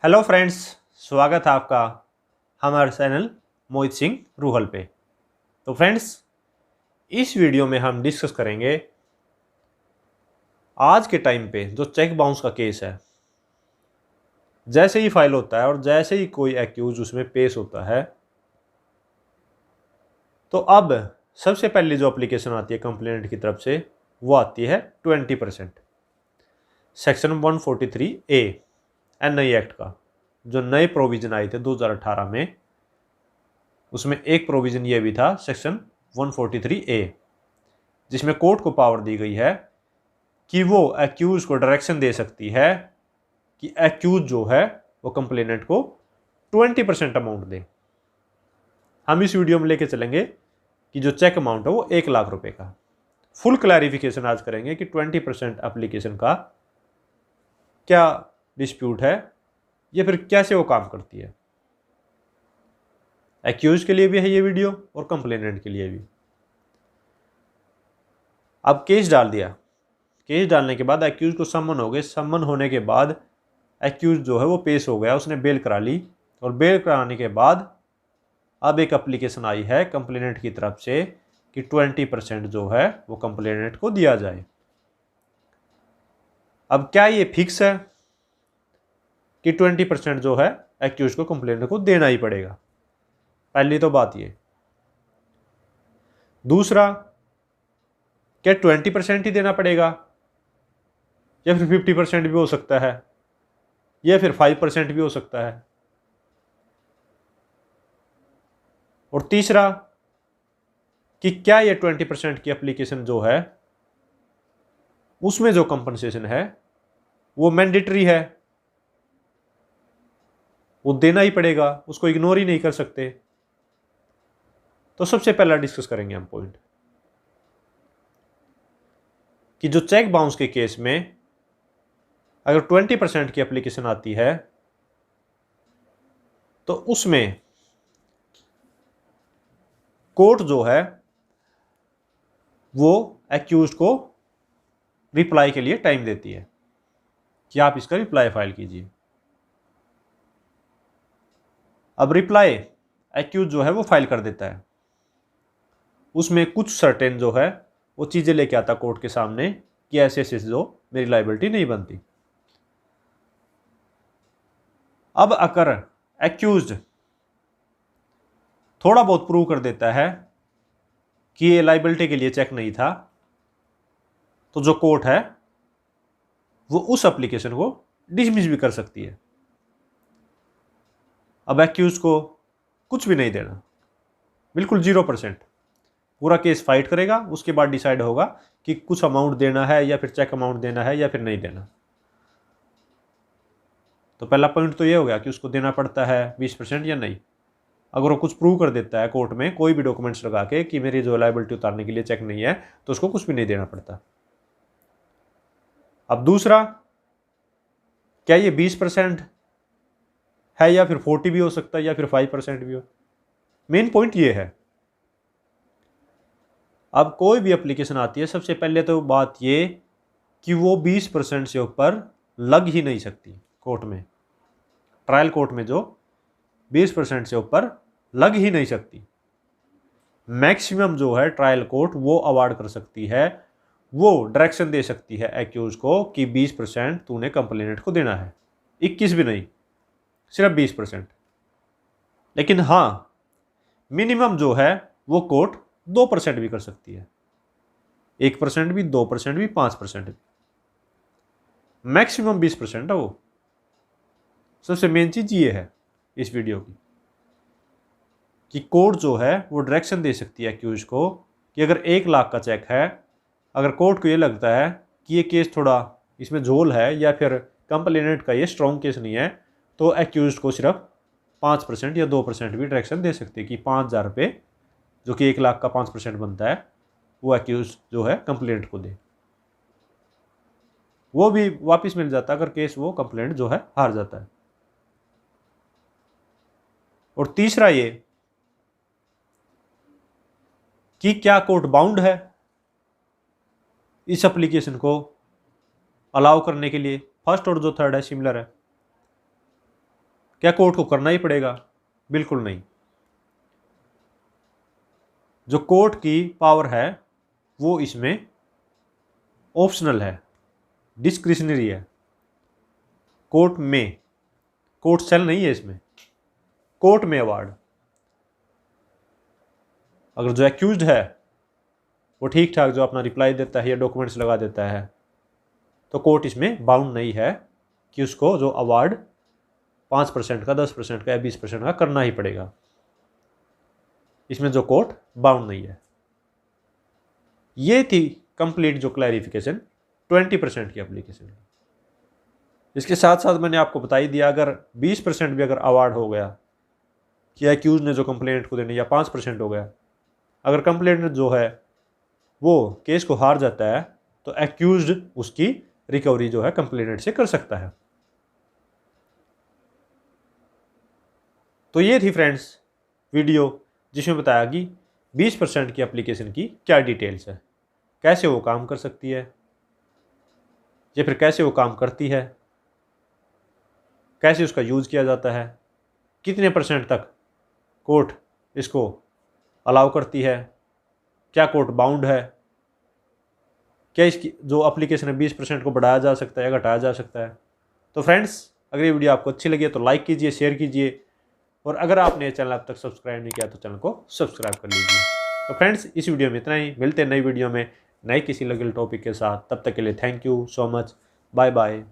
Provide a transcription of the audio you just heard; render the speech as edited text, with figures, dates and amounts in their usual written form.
Hello friends, स्वागत है आपका हमारे चैनल मोहित सिंह रूहल पे। तो फ्रेंड्स, इस वीडियो में हम डिस्कस करेंगे आज के टाइम पे जो चेक बाउंस का केस है। जैसे ही फाइल होता है और जैसे ही कोई एक्यूज उसमें पेश होता है, तो अब सबसे पहले जो एप्लीकेशन आती है कंप्लेनेंट की तरफ से वो आती है 20%। सेक्शन 143A NI एक्ट का जो नए प्रोविजन आए थे 2018 में, उसमें एक प्रोविजन ये भी था सेक्शन 143A, जिसमें कोर्ट को पावर दी गई है कि वो एक्यूज को डायरेक्शन दे सकती है कि एक्यूज जो है वो कंप्लेनेंट को 20% अमाउंट दे। हम इस वीडियो में लेके चलेंगे कि जो चेक अमाउंट है वो 1,00,000 रुपए का। फुल क्लैरिफिकेशन आज करेंगे कि 20% एप्लीकेशन का क्या डिस्प्यूट है या फिर कैसे वो काम करती है। एक्यूज के लिए भी है ये वीडियो और कंप्लेनेंट के लिए भी। अब केस डाल दिया, केस डालने के बाद एक्यूज को सम्मन हो गए। सम्मन होने के बाद एक्यूज जो है वो पेश हो गया, उसने बेल करा ली और बेल कराने के बाद अब एक एप्लीकेशन आई है कंप्लेनेंट की तरफ से कि 20% जो है वो कंप्लेनेंट को दिया जाए। अब क्या ये फिक्स है कि 20% जो है एक्यूज को कंप्लेनेंट को देना ही पड़ेगा? पहली तो बात ये। दूसरा, क्या 20% ही देना पड़ेगा या फिर 50% भी हो सकता है या फिर 5% भी हो सकता है? और तीसरा कि क्या ये 20% की एप्लीकेशन जो है उसमें जो कंपनसेशन है वो मैंडेटरी है, वो देना ही पड़ेगा, उसको इग्नोर ही नहीं कर सकते। तो सबसे पहला डिस्कस करेंगे हम पॉइंट कि जो चेक बाउंस के केस में अगर 20% की एप्लीकेशन आती है तो उसमें कोर्ट जो है वो एक्यूज को रिप्लाई के लिए टाइम देती है कि आप इसका रिप्लाई फाइल कीजिए। अब रिप्लाई एक्यूज जो है वो फाइल कर देता है, उसमें कुछ सर्टेन जो है वो चीज़ें लेके आता कोर्ट के सामने कि ऐसे ऐसे जो मेरी लाइबिलिटी नहीं बनती। अब अगर एक्यूज थोड़ा बहुत प्रूव कर देता है कि ये लाइबिलिटी के लिए चेक नहीं था, तो जो कोर्ट है वो उस एप्लीकेशन को डिसमिस भी कर सकती है। अब एक्यूज को कुछ भी नहीं देना, बिल्कुल 0%। पूरा केस फाइट करेगा, उसके बाद डिसाइड होगा कि कुछ अमाउंट देना है या फिर चेक अमाउंट देना है या फिर नहीं देना। तो पहला पॉइंट तो ये हो गया कि उसको देना पड़ता है 20% या नहीं। अगर वो कुछ प्रूव कर देता है कोर्ट में कोई भी डॉक्यूमेंट्स लगा के कि मेरी जो लायबिलिटी उतारने के लिए चेक नहीं है, तो उसको कुछ भी नहीं देना पड़ता। अब दूसरा, क्या ये 20% है या फिर 40 भी हो सकता है या फिर 5% भी हो? मेन पॉइंट ये है। अब कोई भी एप्लीकेशन आती है, सबसे पहले तो बात ये कि वो 20% से ऊपर लग ही नहीं सकती कोर्ट में। ट्रायल कोर्ट में जो 20% से ऊपर लग ही नहीं सकती। मैक्सिमम जो है ट्रायल कोर्ट वो अवार्ड कर सकती है, वो डायरेक्शन दे सकती है एक्यूज को कि 20% तूने कंप्लेनेंट को देना है, 21 भी नहीं, सिर्फ 20%। लेकिन हाँ, मिनिमम जो है वो कोर्ट 2% भी कर सकती है, 1% भी, 2% भी, 5% भी। मैक्सिमम 20% है वो। सबसे मेन चीज ये है इस वीडियो की कि कोर्ट जो है वो डायरेक्शन दे सकती है एक्यूज को कि अगर 1,00,000 का चेक है, अगर कोर्ट को ये लगता है कि ये केस थोड़ा इसमें झोल है या फिर कंप्लेनेंट का ये स्ट्रॉन्ग केस नहीं है, तो एक्यूज को सिर्फ 5% या 2% भी डायरेक्शन दे सकती है कि 5,000 रुपये, जो कि 1,00,000 का 5% बनता है, वो एक्यूज जो है कंप्लेनेंट को दे। वो भी वापस मिल जाता है अगर केस वो कंप्लेनेंट जो है हार जाता है। और तीसरा ये कि क्या कोर्ट बाउंड है इस एप्लीकेशन को अलाउ करने के लिए। फर्स्ट और जो थर्ड है सिमिलर है। क्या कोर्ट को करना ही पड़ेगा? बिल्कुल नहीं। जो कोर्ट की पावर है वो इसमें ऑप्शनल है, डिस्क्रिशनरी है। कोर्ट में, कोर्ट सेल नहीं है इसमें, कोर्ट में अवार्ड। अगर जो एक्यूज्ड है वो ठीक ठाक जो अपना रिप्लाई देता है या डॉक्यूमेंट्स लगा देता है तो कोर्ट इसमें बाउंड नहीं है कि उसको जो अवार्ड 5% का, 10% का या 20% का करना ही पड़ेगा। इसमें जो कोर्ट बाउंड नहीं है। ये थी कंप्लीट जो क्लैरिफिकेशन 20% की एप्लीकेशन की। इसके साथ साथ मैंने आपको बता ही दिया, अगर 20% भी अगर अवार्ड हो गया कि एक्यूज ने जो कंप्लेंट को देने, या 5% हो गया, अगर कंप्लेंट जो है वो केस को हार जाता है तो एक्यूज्ड उसकी रिकवरी जो है कंप्लेनेंट से कर सकता है। तो ये थी फ्रेंड्स वीडियो जिसमें बताया कि 20% की एप्लीकेशन की क्या डिटेल्स है, कैसे वो काम कर सकती है या फिर कैसे वो काम करती है, कैसे उसका यूज़ किया जाता है, कितने % तक कोर्ट इसको अलाउ करती है, क्या कोर्ट बाउंड है, क्या इसकी जो एप्लीकेशन है 20% को बढ़ाया जा सकता है या घटाया जा सकता है। तो फ्रेंड्स, अगर ये वीडियो आपको अच्छी लगी है तो लाइक कीजिए, शेयर कीजिए, और अगर आपने चैनल अब तक सब्सक्राइब नहीं किया तो चैनल को सब्सक्राइब कर लीजिए। तो फ्रेंड्स, इस वीडियो में इतना ही। मिलते हैं नई वीडियो में नए किसी अलग टॉपिक के साथ। तब तक के लिए thank you so much. Bye bye.